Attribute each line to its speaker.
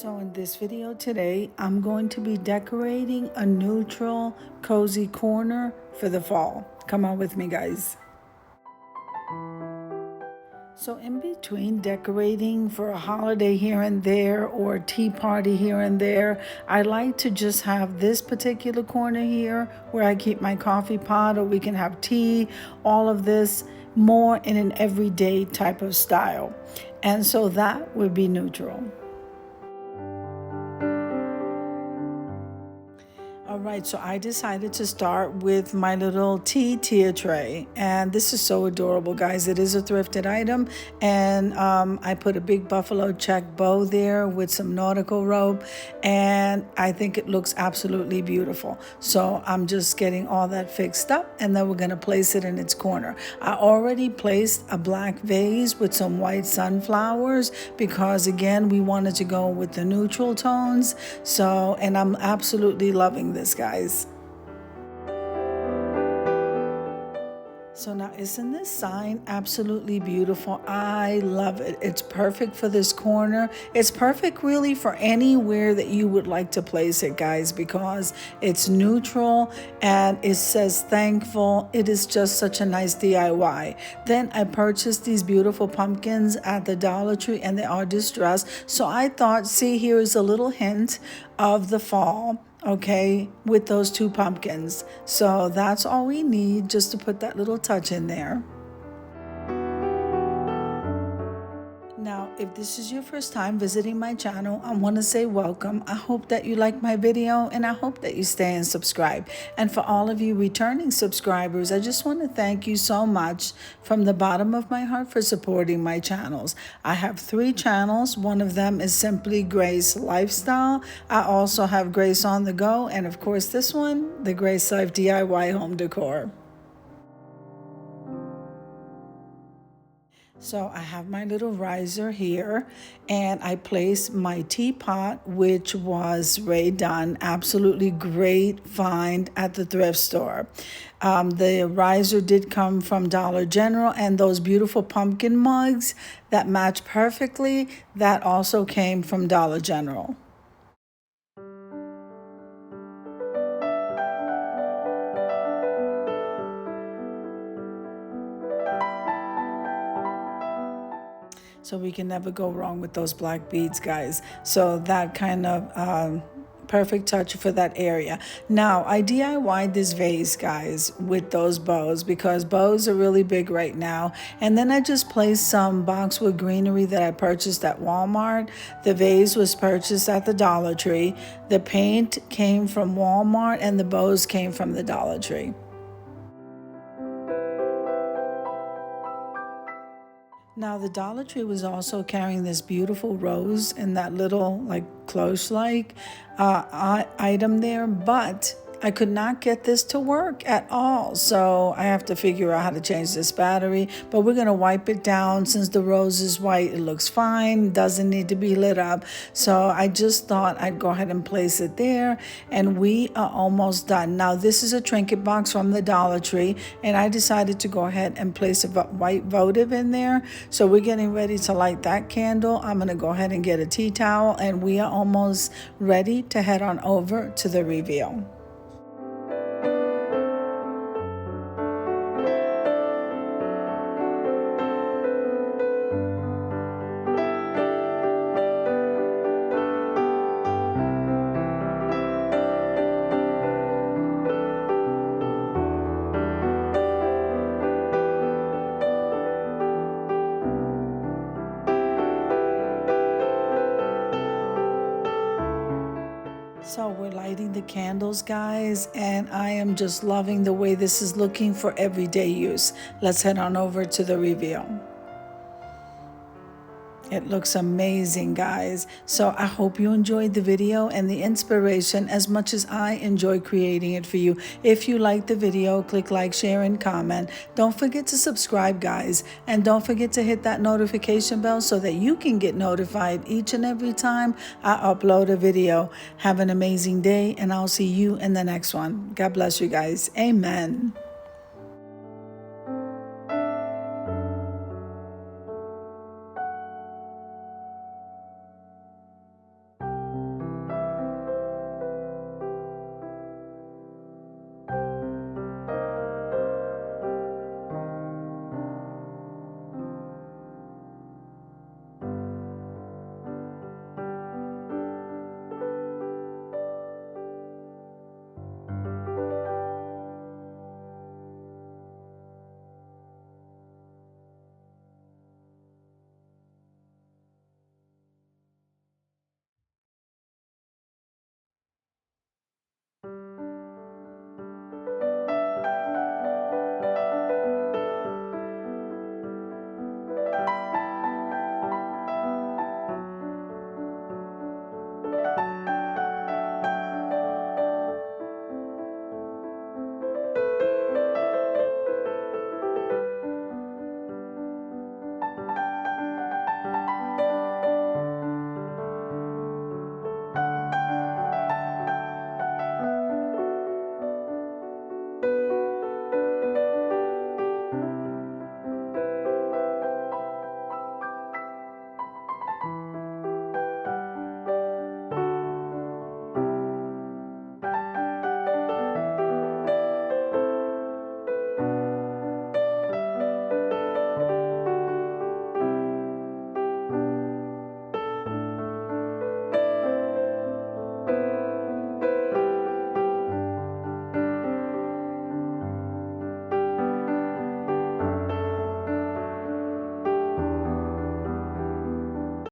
Speaker 1: So in this video today, I'm going to be decorating a neutral, cozy corner for the fall. Come on with me, guys. So in between decorating for a holiday here and there or a tea party here and there, I like to just have this particular corner here where I keep my coffee pot, or we can have tea, all of this more in an everyday type of style. And so that would be neutral. All right, so I decided to start with my little tea tier tray, and this is so adorable, guys. It is a thrifted item, and I put a big buffalo check bow there with some nautical rope, and I think it looks absolutely beautiful. So I'm just getting all that fixed up, and then we're gonna place it in its corner. I already placed a black vase with some white sunflowers because, again, we wanted to go with the neutral tones. So, and I'm absolutely loving this, guys. So now, isn't this sign absolutely beautiful? I love it. It's perfect for this corner. It's perfect really for anywhere that you would like to place it, guys, because it's neutral and it says thankful. It is just such a nice DIY. Then I purchased these beautiful pumpkins at the Dollar Tree, and they are distressed. So I thought, see, here is a little hint of the fall, okay, with those two pumpkins. So that's all we need, just to put that little touch in there. Now, if this is your first time visiting my channel, I want to say welcome. I hope that you like my video, and I hope that you stay and subscribe. And for all of you returning subscribers, I just want to thank you so much from the bottom of my heart for supporting my channels. I have 3 channels. One of them is simply Grace Lifestyle. I also have Grace on the Go, and of course this one, the Grace Life DIY Home Decor. So I have my little riser here, and I placed my teapot, which was redone. Absolutely great find at the thrift store. The riser did come from Dollar General, and those beautiful pumpkin mugs that match perfectly, that also came from Dollar General. So we can never go wrong with those black beads, guys. So that kind of perfect touch for that area. Now, I DIY'd this vase, guys, with those bows because bows are really big right now. And then I just placed some boxwood greenery that I purchased at Walmart. The vase was purchased at the Dollar Tree. The paint came from Walmart, and the bows came from the Dollar Tree. Now, the Dollar Tree was also carrying this beautiful rose in that little, like, close-like item there, but I could not get this to work at all. So I have to figure out how to change this battery, but we're going to wipe it down. Since the rose is white, it looks fine, doesn't need to be lit up. So I just thought I'd go ahead and place it there, and we are almost done. Now, this is a trinket box from the Dollar Tree, and I decided to go ahead and place a white votive in there. So we're getting ready to light that candle. I'm going to go ahead and get a tea towel, and we are almost ready to head on over to the reveal. So we're lighting the candles, guys, and I am just loving the way this is looking for everyday use. Let's head on over to the reveal. It looks amazing, guys. So I hope you enjoyed the video and the inspiration as much as I enjoy creating it for you. If you like the video, click like, share, and comment. Don't forget to subscribe, guys. And don't forget to hit that notification bell so that you can get notified each and every time I upload a video. Have an amazing day, and I'll see you in the next one. God bless you guys. Amen.